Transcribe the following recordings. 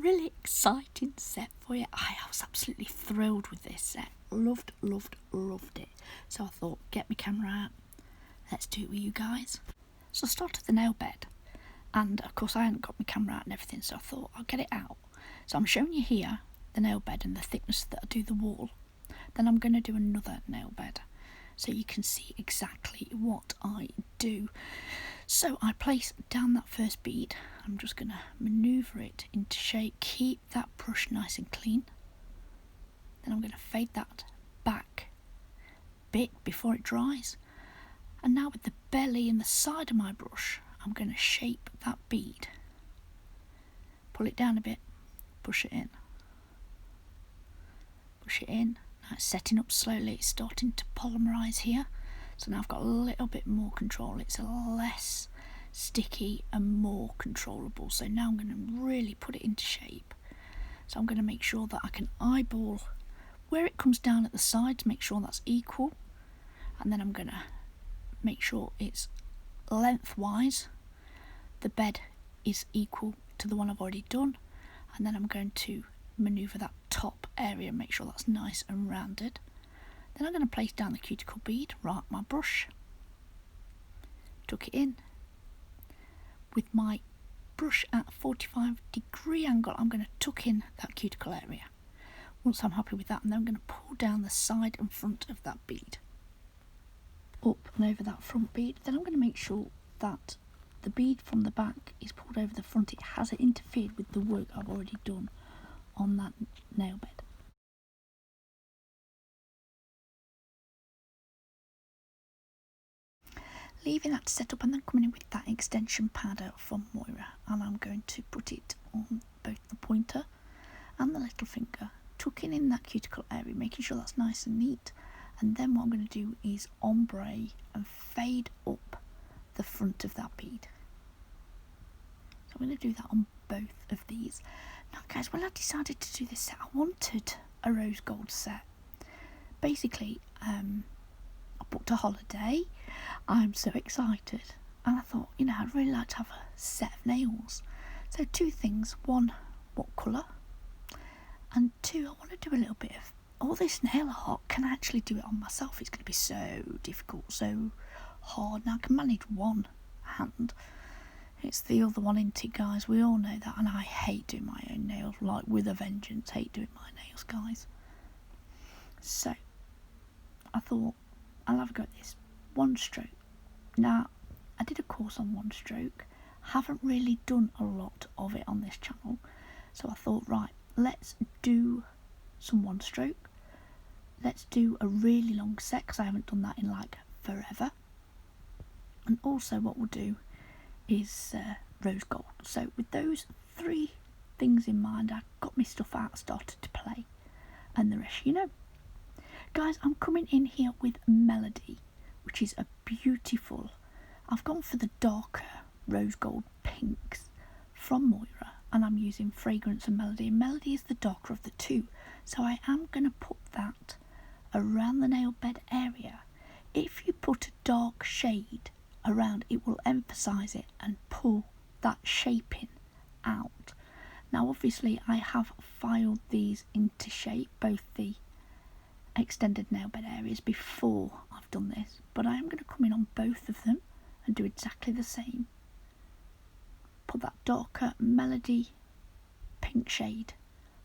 really exciting set for you. I was absolutely thrilled with this set. Loved it. So I thought, get my camera out, let's do it with you guys. So I started the nail bed, and of course I hadn't got my camera out and everything, so I thought I'll get it out. So I'm showing you here the nail bed and the thickness that I do the wall. Then I'm going to do another nail bed so you can see exactly what I do. So I place down that first bead. I'm just going to manoeuvre it into shape, keep that brush nice and clean. Then I'm going to fade that back a bit before it dries. And now with the belly and the side of my brush, I'm going to shape that bead. Pull it down a bit, push it in. Push it in. Now it's setting up slowly, it's starting to polymerise here. So now I've got a little bit more control, it's less sticky and more controllable. So now I'm going to really put it into shape. So I'm going to make sure that I can eyeball where it comes down at the sides, make sure that's equal. And then I'm going to make sure it's lengthwise, the bed is equal to the one I've already done. And then I'm going to manoeuvre that top area and make sure that's nice and rounded. Then I'm going to place down the cuticle bead, right my brush, tuck it in. With my brush at a 45-degree angle, I'm going to tuck in that cuticle area. Once I'm happy with that, and then I'm going to pull down the side and front of that bead. Up and over that front bead. Then I'm going to make sure that the bead from the back is pulled over the front. It hasn't interfered with the work I've already done on that nail bed. Leaving that to set up, and then coming in with that extension powder from Moyra, and I'm going to put it on both the pointer and the little finger, tucking in that cuticle area, making sure that's nice and neat. And then what I'm going to do is ombre and fade up the front of that bead. So I'm going to do that on both of these. Now guys, when I decided to do this set, I wanted a rose gold set. Basically, I booked a holiday. I'm so excited, and I thought, you know, I'd really like to have a set of nails. So two things: one, what colour, and two, I want to do a little bit of all this nail art. Can I actually do it on myself? It's going to be so difficult, so hard. Now I can manage one hand, it's the other one, isn't it, guys? We all know that, and I hate doing my own nails, like with a vengeance. Hate doing my nails, guys. So I thought, I'll have a go at this. One stroke. Now, I did a course on one stroke. Haven't really done a lot of it on this channel. So I thought, right, let's do some one stroke. Let's do a really long set, because I haven't done that in like forever. And also what we'll do is rose gold. So with those three things in mind, I got my stuff out, started to play, and the rest you know. Guys, I'm coming in here with Melody, which is a beautiful, I've gone for the darker rose gold pinks from Moyra, and I'm using Fragrance and Melody, and Melody is the darker of the two. So I am going to put that around the nail bed area. If you put a dark shade around, it will emphasise it and pull that shaping out. Now obviously I have filed these into shape, both the extended nail bed areas, before I've done this, but I am going to come in on both of them and do exactly the same. Put that darker Melody pink shade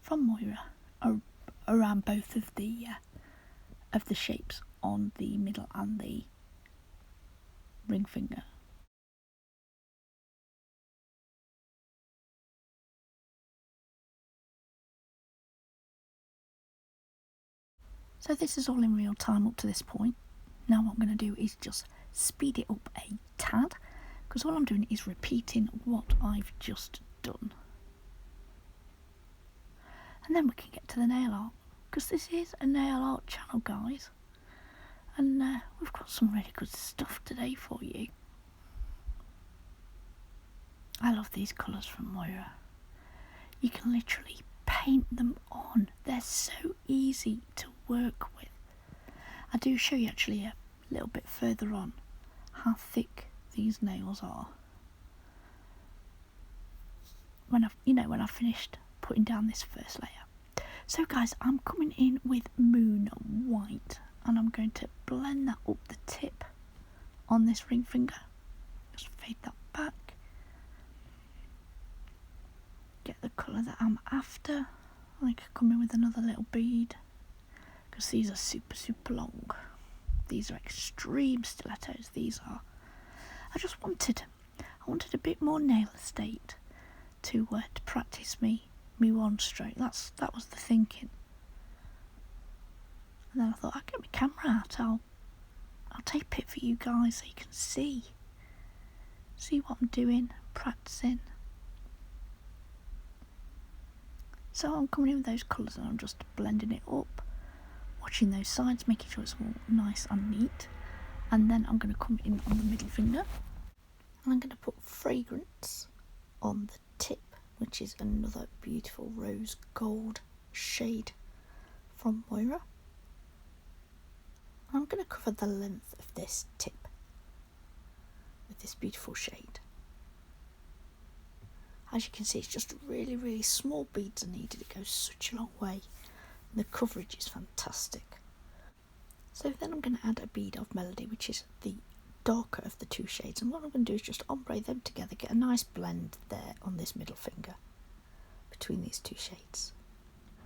from Moyra around both of the shapes on the middle and the ring finger. So this is all in real time up to this point. Now what I'm going to do is just speed it up a tad, because all I'm doing is repeating what I've just done. And then we can get to the nail art, because this is a nail art channel, guys. And we've got some really good stuff today for you. I love these colours from Moyra. You can literally paint them on. They're so easy to work with. I do show you actually a little bit further on how thick these nails are. When I finished putting down this first layer. So guys, I'm coming in with Moon White, and I'm going to blend that up the tip on this ring finger. Just fade that back. Get the colour that I'm after. I could come in with another little bead, because these are super long. These are extreme stilettos. These are. I wanted a bit more nail estate to practice me one stroke. That was the thinking. And then I thought, I'll get my camera out. I'll tape it for you guys so you can see what I'm doing, practicing. So I'm coming in with those colours and I'm just blending it up, watching those sides, making sure it's all nice and neat. And then I'm going to come in on the middle finger, and I'm going to put Fragrance on the tip, which is another beautiful rose gold shade from Moyra. I'm going to cover the length of this tip with this beautiful shade. As you can see, it's just really small beads are needed. It goes such a long way, and the coverage is fantastic. So then I'm going to add a bead of Melody, which is the darker of the two shades, and what I'm going to do is just ombre them together, get a nice blend there on this middle finger between these two shades.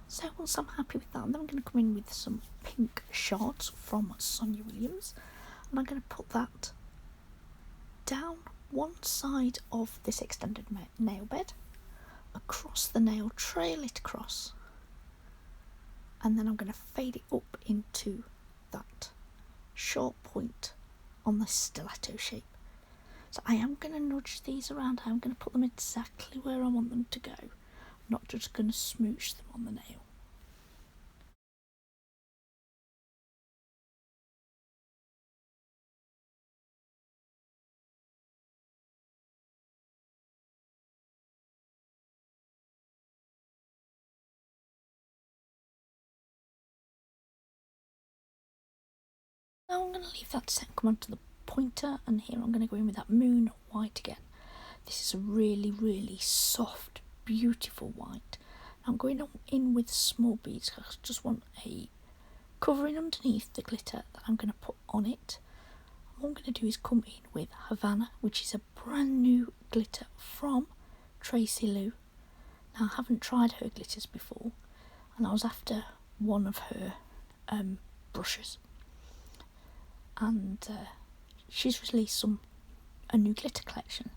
So once I'm happy with that, then I'm going to come in with some pink shards from Sonia Williams, and I'm going to put that down one side of this extended nail bed, across the nail, trail it across, and then I'm going to fade it up into that sharp point on the stiletto shape. So I am going to nudge these around. I'm going to put them exactly where I want them to go. I'm not just going to smoosh them on the nail. Now I'm going to leave that set, come onto the pointer, and here I'm going to go in with that Moon White again. This is a really soft, beautiful white. I'm going in with small beads because I just want a covering underneath the glitter that I'm going to put on it. What I'm going to do is come in with Havana, which is a brand new glitter from Tracy Lou. Now I haven't tried her glitters before, and I was after one of her brushes, and she's released a new glitter collection.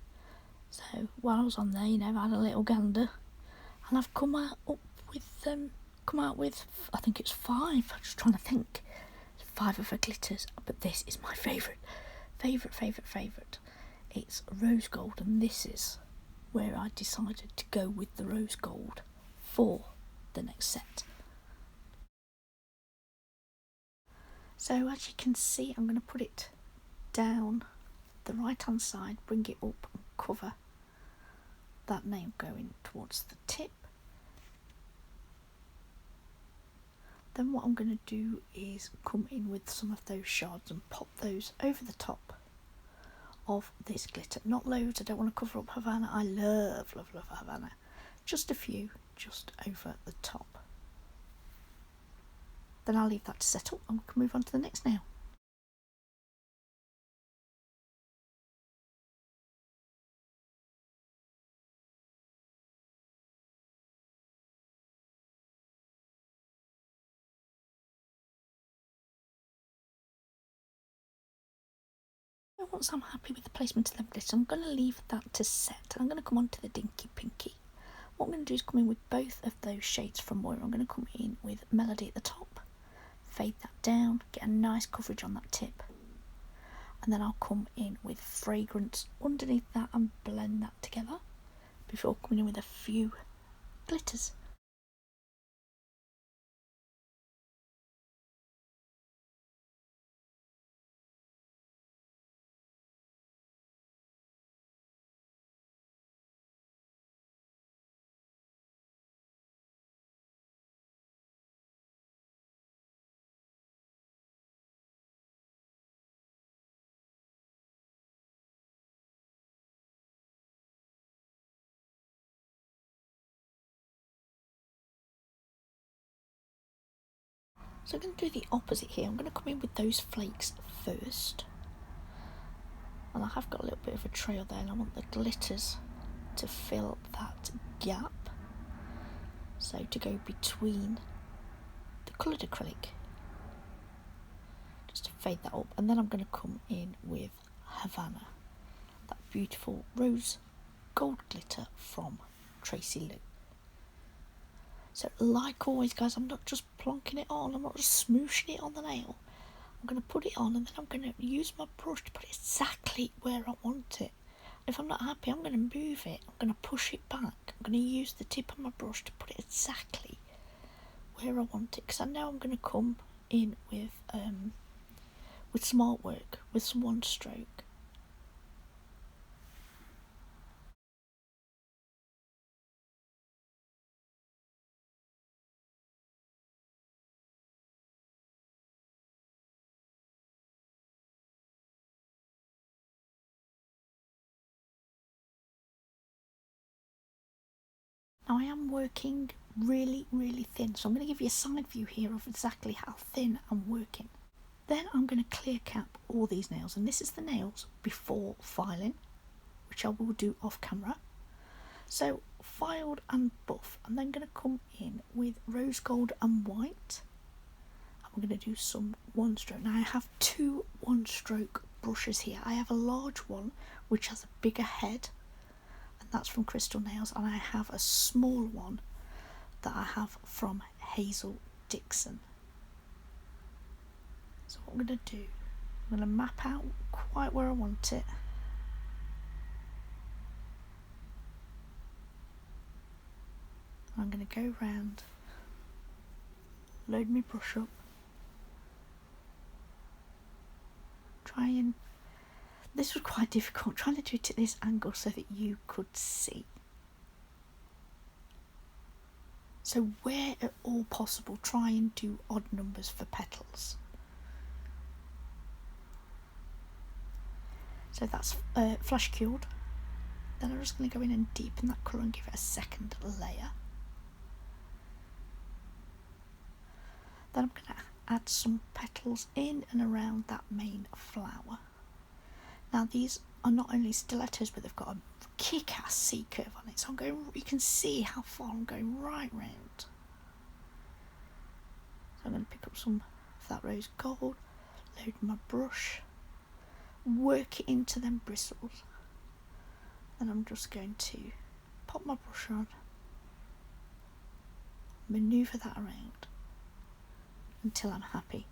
So while I was on there, I had a little gander, and I've come out with I think it's 5. I'm just trying to think. 5 of her glitters, but this is my favourite. It's rose gold, and this is where I decided to go with the rose gold for the next set. So as you can see, I'm going to put it down the right hand side, bring it up and cover that nail going towards the tip. Then what I'm going to do is come in with some of those shards and pop those over the top of this glitter. Not loads, I don't want to cover up Havana. I love Havana. Just a few, just over the top. Then I'll leave that to settle and we can move on to the next nail. Once I'm happy with the placement of the glitter, I'm going to leave that to set. I'm going to come on to the Dinky Pinky. What I'm going to do is come in with both of those shades from Moyra. I'm going to come in with Melody at the top, fade that down, get a nice coverage on that tip, and then I'll come in with Fragrance underneath that and blend that together before coming in with a few glitters. So I'm going to do the opposite here. I'm going to come in with those flakes first. And I have got a little bit of a trail there, and I want the glitters to fill that gap. So to go between the coloured acrylic, just to fade that up. And then I'm going to come in with Havana, that beautiful rose gold glitter from Tracy Lou. So like always guys, I'm not just plonking it on, I'm not just smooshing it on the nail. I'm going to put it on, and then I'm going to use my brush to put it exactly where I want it. If I'm not happy, I'm going to move it, I'm going to push it back, I'm going to use the tip of my brush to put it exactly where I want it, because I know I'm going to come in with some artwork, with some one stroke. Now I am working really thin, so I'm going to give you a side view here of exactly how thin I'm working. Then I'm going to clear cap all these nails, and this is the nails before filing, which I will do off camera. So filed and buff. I'm then going to come in with rose gold and white. I'm going to do some one stroke. Now I have two one stroke brushes here. I have a large one which has a bigger head, and that's from Crystal Nails, and I have a small one that I have from Hazel Dixon. So what I'm going to do, I'm going to map out quite where I want it. I'm going to go round, load my brush up, try and, this was quite difficult, trying to do it at this angle so that you could see. So where at all possible, try and do odd numbers for petals. So that's flash cured. Then I'm just going to go in and deepen that colour and give it a second layer. Then I'm going to add some petals in and around that main flower. Now these are not only stilettos, but they've got a kick-ass C-curve on it. So I'm going, you can see how far I'm going right round. So I'm going to pick up some of that rose gold, load my brush, work it into them bristles. Then I'm just going to pop my brush on, manoeuvre that around until I'm happy.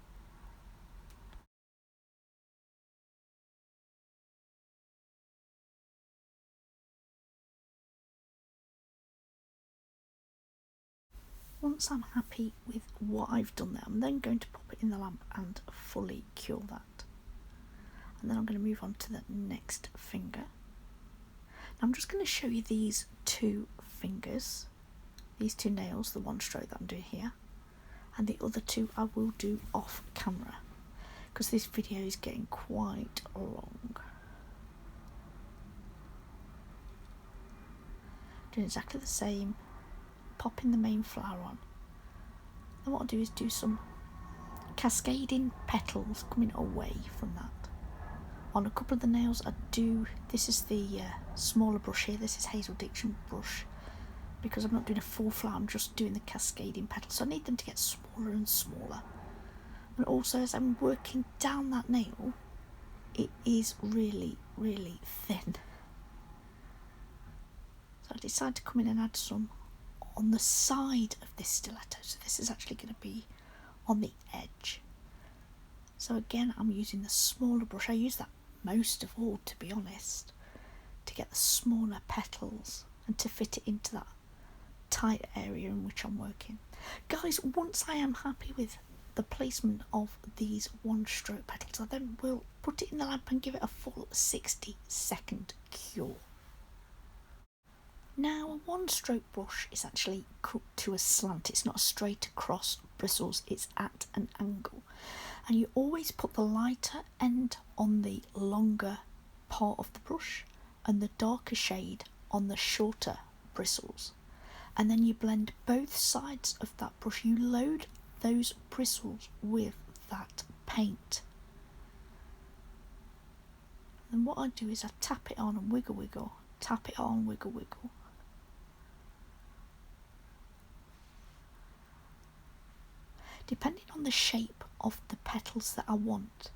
Once I'm happy with what I've done there, I'm then going to pop it in the lamp and fully cure that. And then I'm going to move on to the next finger. Now I'm just going to show you these two fingers, these two nails, the one stroke that I'm doing here, and the other two I will do off camera because this video is getting quite long. Doing exactly the same, popping the main flower on. And what I'll do is do some cascading petals coming away from that. On a couple of the nails I do, this is the smaller brush here, this is Hazel Dixon brush, because I'm not doing a full flower, I'm just doing the cascading petals, so I need them to get smaller and smaller. And also as I'm working down that nail, it is really thin. So I decided to come in and add some on the side of this stiletto, so this is actually going to be on the edge. So again I'm using the smaller brush, I use that most of all to be honest, to get the smaller petals and to fit it into that tight area in which I'm working. Guys, once I am happy with the placement of these one stroke petals, I then will put it in the lamp and give it a full 60-second cure. Now a one stroke brush is actually cut to a slant, it's not a straight across bristles, it's at an angle. And you always put the lighter end on the longer part of the brush and the darker shade on the shorter bristles. And then you blend both sides of that brush. You load those bristles with that paint. And what I do is I tap it on and wiggle wiggle, tap it on, wiggle wiggle. Depending on the shape of the petals that I want,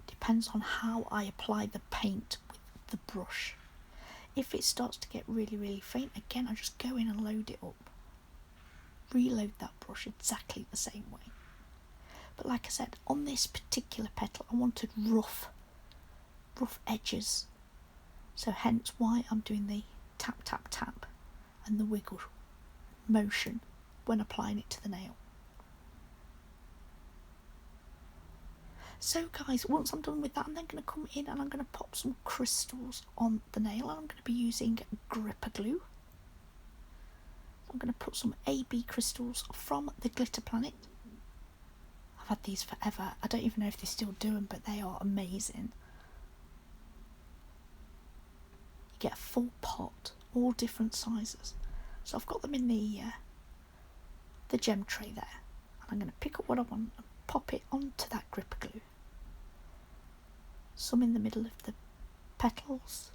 depends on how I apply the paint with the brush. If it starts to get really faint, again I just go in and load it up. Reload that brush exactly the same way. But like I said, on this particular petal I wanted rough edges. So hence why I'm doing the tap tap tap and the wiggle motion when applying it to the nail. So guys, once I'm done with that, I'm then going to come in and I'm going to pop some crystals on the nail, and I'm going to be using gripper glue. I'm going to put some AB crystals from the Glitter Planet. I've had these forever. I don't even know if they still do them, but they are amazing. You get a full pot, all different sizes. So I've got them in the gem tray there. And I'm going to pick up what I want and pop it onto that gripper glue. Some in the middle of the petals,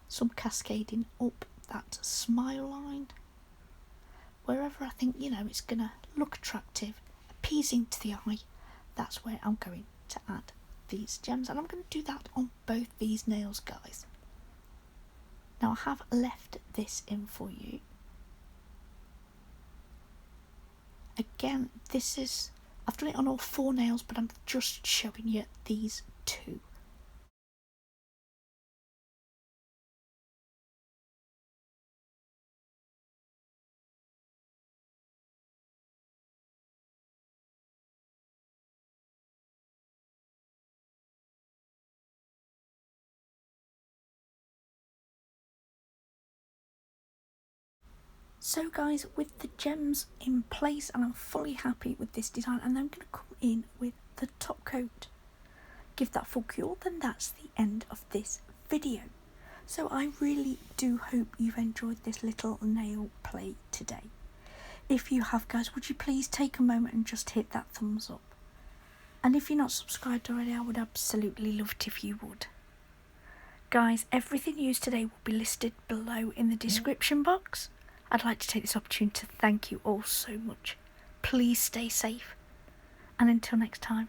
some cascading up that smile line. Wherever I think, it's going to look attractive, appeasing to the eye, that's where I'm going to add these gems. And I'm going to do that on both these nails, guys. Now I have left this in for you. Again, I've done it on all 4 nails, but I'm just showing you these 2. So guys, with the gems in place, and I'm fully happy with this design, and then I'm going to come in with the top coat, give that full cure, then that's the end of this video. So I really do hope you've enjoyed this little nail play today. If you have, guys, would you please take a moment and just hit that thumbs up? And if you're not subscribed already, I would absolutely love it if you would. Guys, everything used today will be listed below in the description box. I'd like to take this opportunity to thank you all so much. Please stay safe, and until next time,